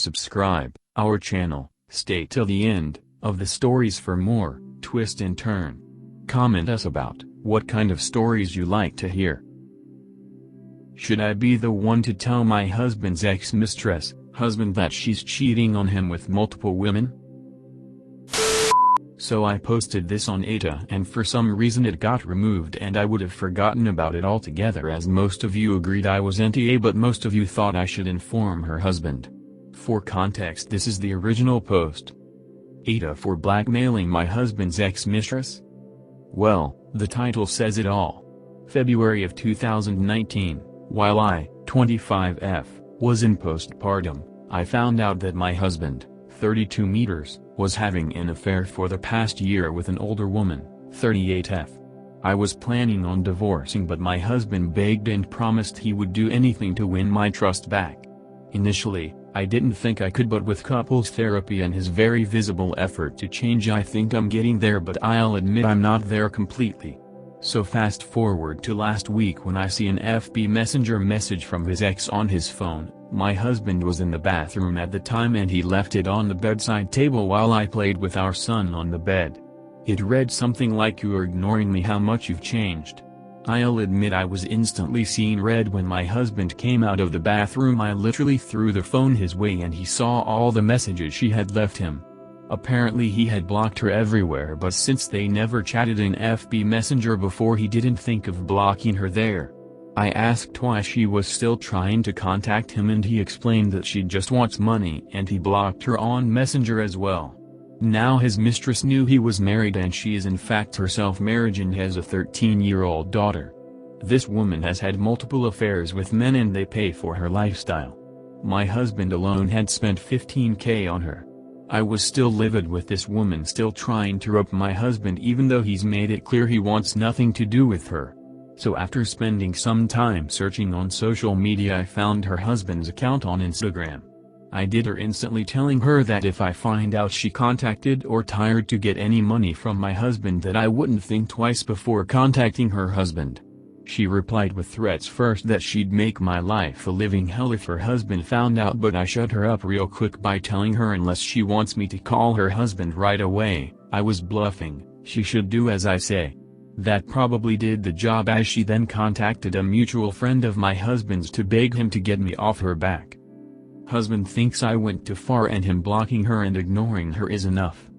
subscribe our channel, stay till the end of the stories for more twist and turn. Comment us about what kind of stories you like to hear. Should I be the one to tell my husband's ex-mistress, husband, that she's cheating on him with multiple women? So I posted this on aita and for some reason it got removed and I would have forgotten about it altogether, as most of you agreed I was NTA, but most of you thought I should inform her husband. For context, this is the original post. Aita for blackmailing my husband's ex-mistress? Well, the title says it all. February of 2019, while I, 25F, was in postpartum, I found out that my husband, 32 meters, was having an affair for the past year with an older woman, 38F. I was planning on divorcing, but my husband begged and promised he would do anything to win my trust back. Initially, I didn't think I could, but with couples therapy and his very visible effort to change, I think I'm getting there, but I'll admit I'm not there completely. So fast forward to last week when I see an FB Messenger message from his ex on his phone. My husband was in the bathroom at the time and he left it on the bedside table while I played with our son on the bed. It read something like, "You are ignoring me, how much you've changed." I'll admit I was instantly seeing red when my husband came out of the bathroom. I literally threw the phone his way and he saw all the messages she had left him. Apparently he had blocked her everywhere, but since they never chatted in FB Messenger before, he didn't think of blocking her there. I asked why she was still trying to contact him and he explained that she just wants money, and he blocked her on Messenger as well. Now his mistress knew he was married and she is in fact herself married and has a 13-year-old daughter. This woman has had multiple affairs with men and they pay for her lifestyle. My husband alone had spent $15K on her. I was still livid with this woman still trying to rope my husband even though he's made it clear he wants nothing to do with her. So after spending some time searching on social media, I found her husband's account on Instagram. I did her instantly, telling her that if I find out she contacted or tried to get any money from my husband, that I wouldn't think twice before contacting her husband. She replied with threats, first that she'd make my life a living hell if her husband found out, but I shut her up real quick by telling her unless she wants me to call her husband right away, I was bluffing, she should do as I say. That probably did the job, as she then contacted a mutual friend of my husband's to beg him to get me off her back. Husband thinks I went too far and him blocking her and ignoring her is enough.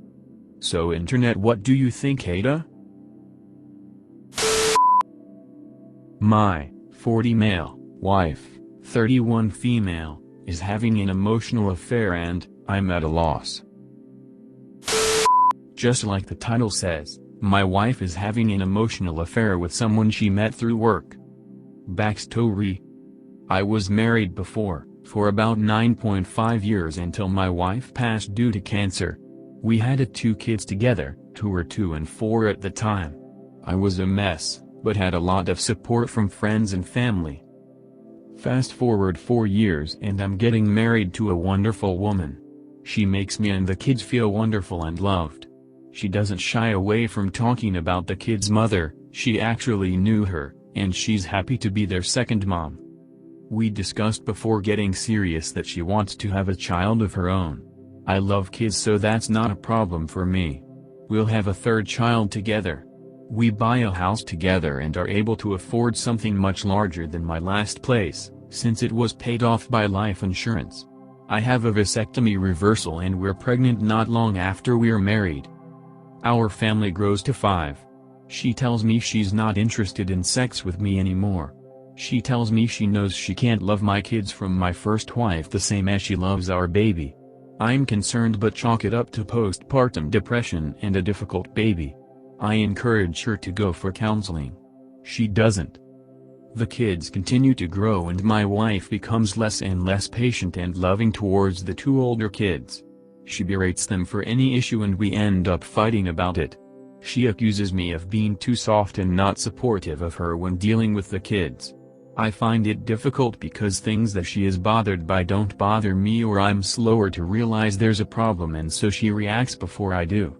So internet, what do you think, Aita? My 40 male wife, 31 female, is having an emotional affair and I'm at a loss. Just like the title says, my wife is having an emotional affair with someone she met through work. Backstory: I was married before, for about 9.5 years until my wife passed due to cancer. We had 2 kids together, who were 2 and 4 at the time. I was a mess, but had a lot of support from friends and family. Fast forward 4 years and I'm getting married to a wonderful woman. She makes me and the kids feel wonderful and loved. She doesn't shy away from talking about the kids' mother, she actually knew her, and she's happy to be their second mom. We discussed before getting serious that she wants to have a child of her own. I love kids, so that's not a problem for me. We'll have a 3rd child together. We buy a house together and are able to afford something much larger than my last place, since it was paid off by life insurance. I have a vasectomy reversal and we're pregnant not long after we're married. Our family grows to 5. She tells me she's not interested in sex with me anymore. She tells me she knows she can't love my kids from my first wife the same as she loves our baby. I'm concerned but chalk it up to postpartum depression and a difficult baby. I encourage her to go for counseling. She doesn't. The kids continue to grow and my wife becomes less and less patient and loving towards the 2 older kids. She berates them for any issue and we end up fighting about it. She accuses me of being too soft and not supportive of her when dealing with the kids. I find it difficult because things that she is bothered by don't bother me, or I'm slower to realize there's a problem, and so she reacts before I do.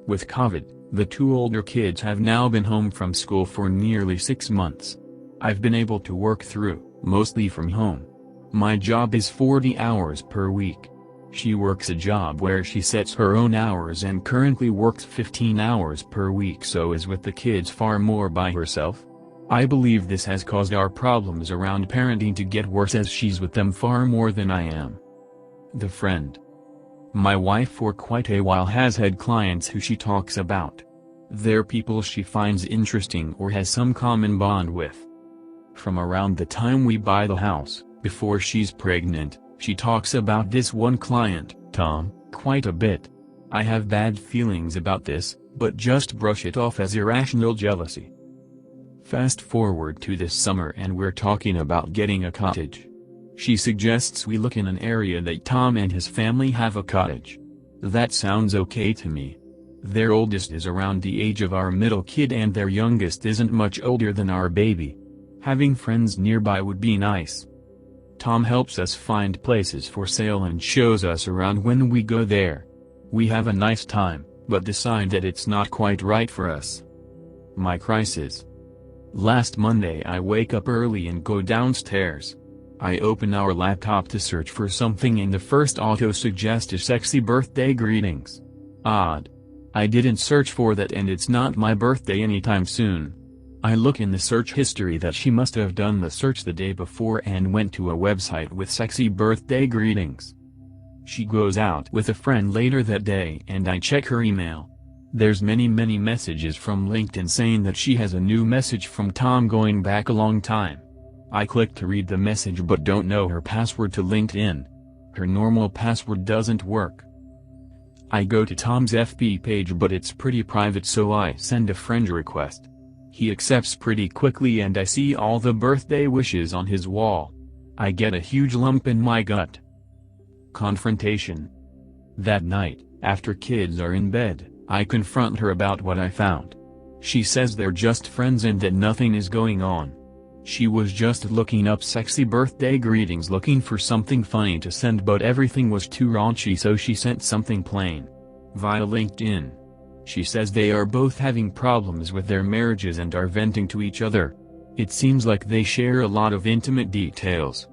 With COVID, the 2 older kids have now been home from school for nearly 6 months. I've been able to work through, mostly from home. My job is 40 hours per week. She works a job where she sets her own hours and currently works 15 hours per week, so is with the kids far more by herself. I believe this has caused our problems around parenting to get worse as she's with them far more than I am. The friend. My wife for quite a while has had clients who she talks about. They're people she finds interesting or has some common bond with. From around the time we buy the house, before she's pregnant, she talks about this one client, Tom, quite a bit. I have bad feelings about this, but just brush it off as irrational jealousy. Fast forward to this summer and we're talking about getting a cottage. She suggests we look in an area that Tom and his family have a cottage. That sounds okay to me. Their oldest is around the age of our middle kid and their youngest isn't much older than our baby. Having friends nearby would be nice. Tom helps us find places for sale and shows us around when we go there. We have a nice time, but decide that it's not quite right for us. My crisis. Last Monday I wake up early and go downstairs. I open our laptop to search for something and the first auto-suggest is sexy birthday greetings. Odd. I didn't search for that and it's not my birthday anytime soon. I look in the search history that she must have done the search the day before and went to a website with sexy birthday greetings. She goes out with a friend later that day and I check her email. There's many messages from LinkedIn saying that she has a new message from Tom going back a long time. I click to read the message but don't know her password to LinkedIn. Her normal password doesn't work. I go to Tom's FB page but it's pretty private, so I send a friend request. He accepts pretty quickly and I see all the birthday wishes on his wall. I get a huge lump in my gut. Confrontation. That night, after kids are in bed, I confront her about what I found. She says they're just friends and that nothing is going on. She was just looking up sexy birthday greetings looking for something funny to send, but everything was too raunchy, so she sent something plain. Via LinkedIn. She says they are both having problems with their marriages and are venting to each other. It seems like they share a lot of intimate details.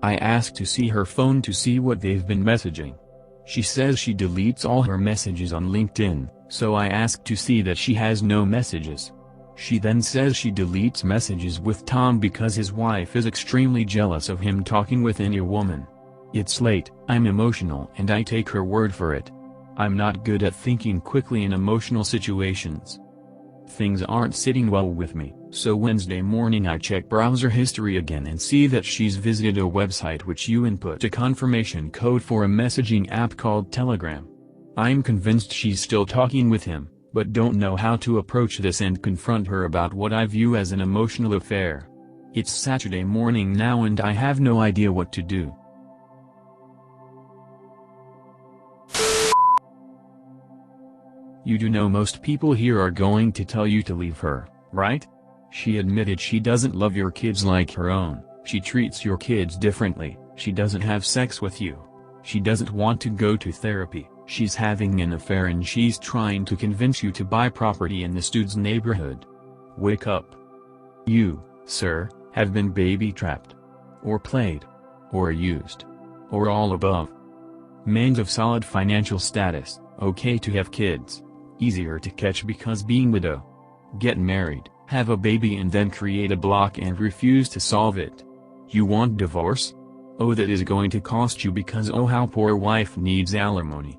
I ask to see her phone to see what they've been messaging. She says she deletes all her messages on LinkedIn, so I ask to see that she has no messages. She then says she deletes messages with Tom because his wife is extremely jealous of him talking with any woman. It's late, I'm emotional and I take her word for it. I'm not good at thinking quickly in emotional situations. Things aren't sitting well with me, so Wednesday morning I check browser history again and see that she's visited a website which you input a confirmation code for a messaging app called Telegram. I'm convinced she's still talking with him, but don't know how to approach this and confront her about what I view as an emotional affair. It's Saturday morning now and I have no idea what to do. You do know most people here are going to tell you to leave her, right? She admitted she doesn't love your kids like her own, she treats your kids differently, she doesn't have sex with you. She doesn't want to go to therapy, she's having an affair and she's trying to convince you to buy property in the Studs neighborhood. Wake up. You, sir, have been baby-trapped. Or played. Or used. Or all above. Men of solid financial status, okay to have kids. Easier to catch because being widow. Get married, have a baby and then create a block and refuse to solve it. You want divorce? Oh, that is going to cost you because oh how poor wife needs alimony.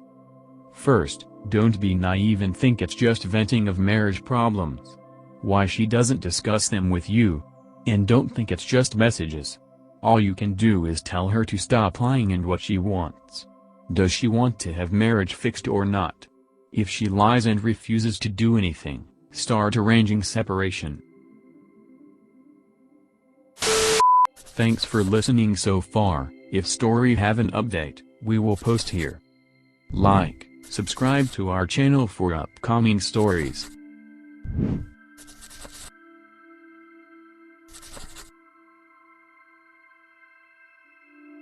First, don't be naive and think it's just venting of marriage problems. Why she doesn't discuss them with you? And don't think it's just messages. All you can do is tell her to stop lying and what she wants. Does she want to have marriage fixed or not? If she lies and refuses to do anything, start arranging separation. Thanks for listening so far. If story have an update, we will post here. Like, subscribe to our channel for upcoming stories.